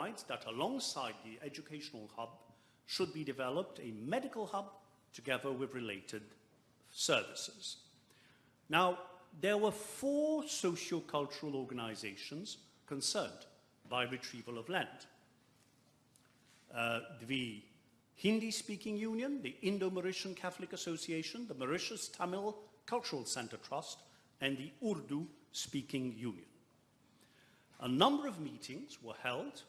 provides that alongside the educational hub should be developed a medical hub together with related services. Now, there were 4 socio-cultural organizations concerned by retrieval of land. The Hindi-speaking union, the Indo-Mauritian Catholic Association, the Mauritius Tamil Cultural Center Trust, and the Urdu-speaking union. A number of meetings were held,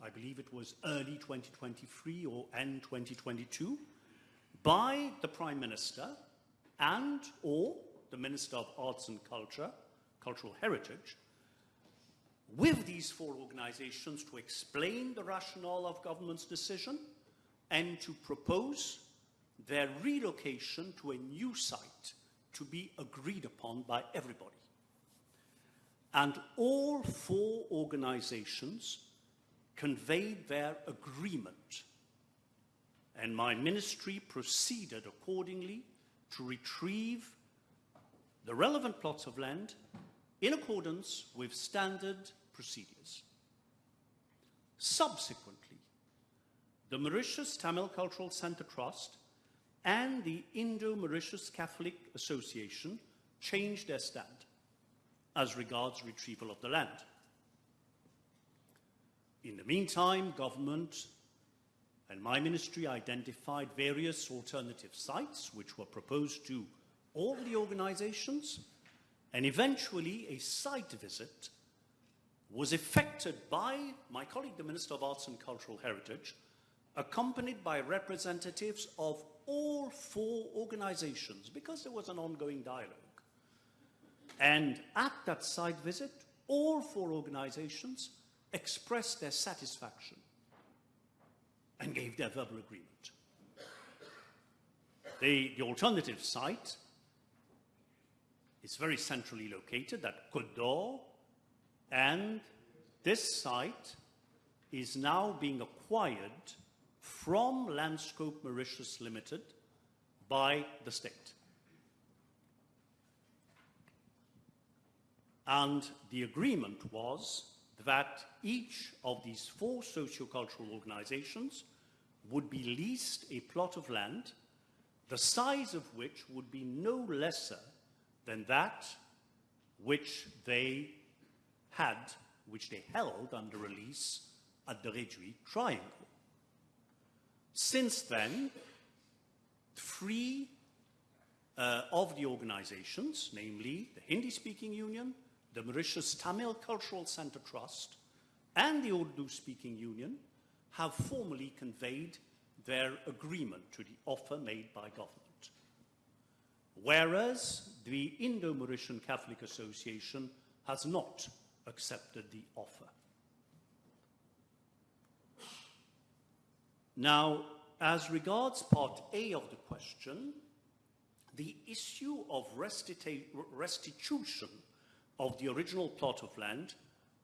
I believe it was early 2023 or end 2022, by the Prime Minister and or the Minister of Arts and Culture, Cultural Heritage, with these 4 organizations to explain the rationale of government's decision and to propose their relocation to a new site to be agreed upon by everybody. And all 4 organizations conveyed their agreement, and my ministry proceeded accordingly to retrieve the relevant plots of land in accordance with standard procedures. Subsequently, the Mauritius Tamil Cultural Center Trust and the Indo-Mauritius Catholic Association changed their stand as regards retrieval of the land. In the meantime, government and my ministry identified various alternative sites which were proposed to all the organizations, and eventually a site visit was effected by my colleague, the Minister of Arts and Cultural Heritage, accompanied by representatives of all 4 organizations, because there was an ongoing dialogue. And at that site visit, all 4 organizations expressed their satisfaction and gave their verbal agreement. The alternative site is very centrally located at Côte-d'Or, and this site is now being acquired from Landscope Mauritius Limited by the state. And the agreement was that each of these 4 sociocultural organizations would be leased a plot of land, the size of which would be no lesser than that which they held under a lease at the Réduit triangle. Since then, 3 of the organizations, namely the Hindi-speaking union, the Mauritius Tamil Cultural Center Trust, and the Urdu-speaking union, have formally conveyed their agreement to the offer made by government. Whereas the Indo-Mauritian Catholic Association has not accepted the offer. Now, as regards part A of the question, the issue of restitution of the original plot of land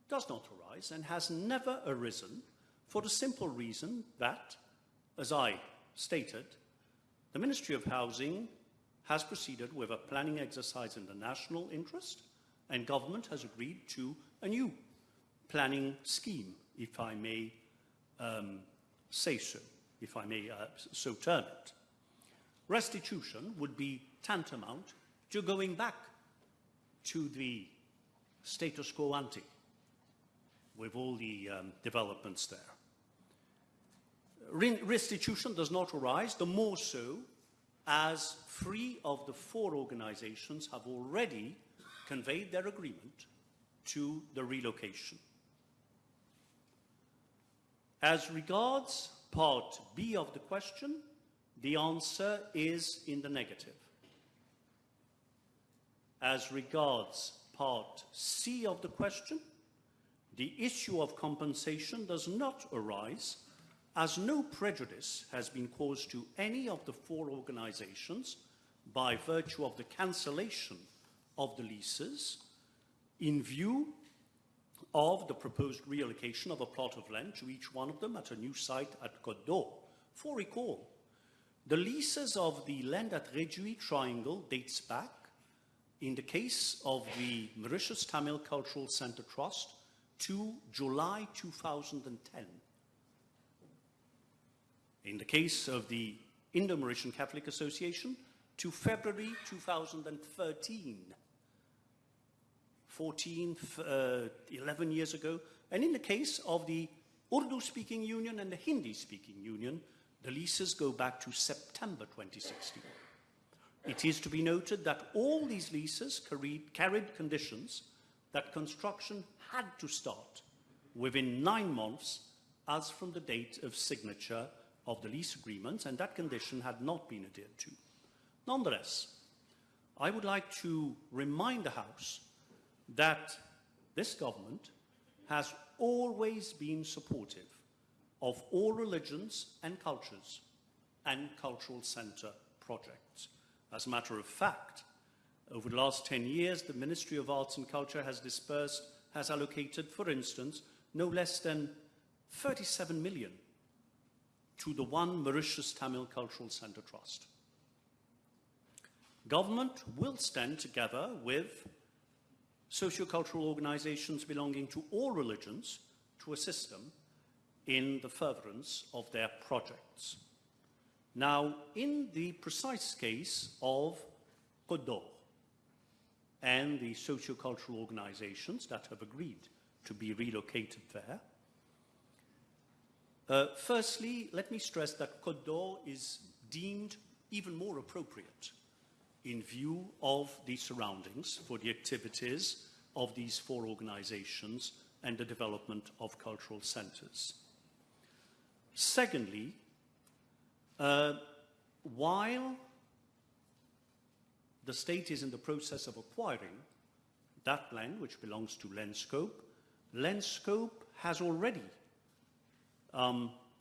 does not arise and has never arisen, for the simple reason that, as I stated, the Ministry of Housing has proceeded with a planning exercise in the national interest, and government has agreed to a new planning scheme, if I may say so, if I may so term it. Restitution would be tantamount to going back to the status quo ante with all the developments there. Restitution does not arise, the more so as 3 of the 4 organizations have already conveyed their agreement to the relocation. As regards part B of the question, the answer is in the negative. As regards part C of the question, the issue of compensation does not arise, as no prejudice has been caused to any of the 4 organizations by virtue of the cancellation of the leases in view of the proposed reallocation of a plot of land to each one of them at a new site at Côte-d'Or. For recall, the leases of the land at Réduit triangle dates back, in the case of the Mauritius Tamil Cultural Center Trust, to July 2010. In the case of the Indo-Mauritian Catholic Association, to February 2013. 11 years ago. And in the case of the Urdu-speaking union and the Hindi-speaking union, the leases go back to September 2016. It is to be noted that all these leases carried conditions that construction had to start within 9 months as from the date of signature of the lease agreements, and that condition had not been adhered to. Nonetheless, I would like to remind the House that this government has always been supportive of all religions and cultures and cultural centre projects. As a matter of fact, over the last 10 years, the Ministry of Arts and Culture has allocated, for instance, no less than 37 million to the One Mauritius Tamil Cultural Centre Trust. Government will stand together with sociocultural organisations belonging to all religions to assist them in the furtherance of their projects. Now, in the precise case of Côte-d'Or and the sociocultural organisations that have agreed to be relocated there, firstly, let me stress that Côte-d'Or is deemed even more appropriate in view of the surroundings for the activities of these 4 organisations and the development of cultural centres. Secondly, while the state is in the process of acquiring that land, which belongs to Lenscope has already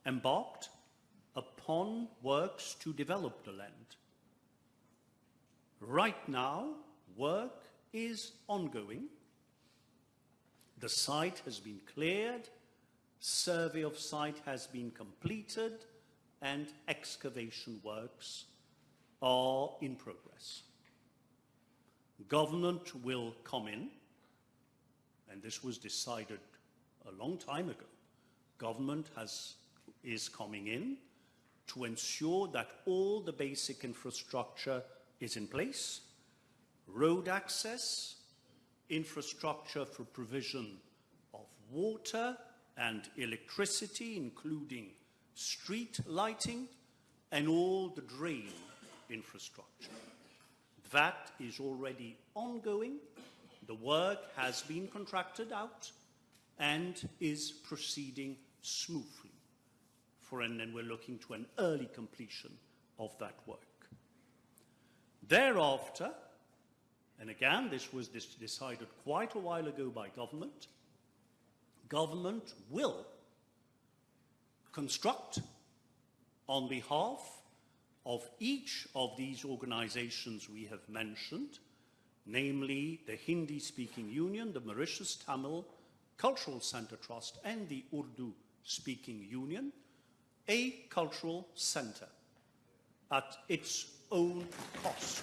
embarked upon works to develop the land. Right now, work is ongoing. The site has been cleared, survey of site has been completed, and excavation works are in progress. Government will come in, and this was decided a long time ago. Government is coming in to ensure that all the basic infrastructure is in place, road access, infrastructure for provision of water and electricity, including street lighting, and all the drain infrastructure. That is already ongoing. The work has been contracted out and is proceeding smoothly. And we're looking to an early completion of that work. Thereafter, and again, this was decided quite a while ago by government, government will construct on behalf of each of these organizations we have mentioned, namely the Hindi-speaking union, the Mauritius Tamil Cultural Centre Trust, and the Urdu-speaking union, a cultural centre at its own cost.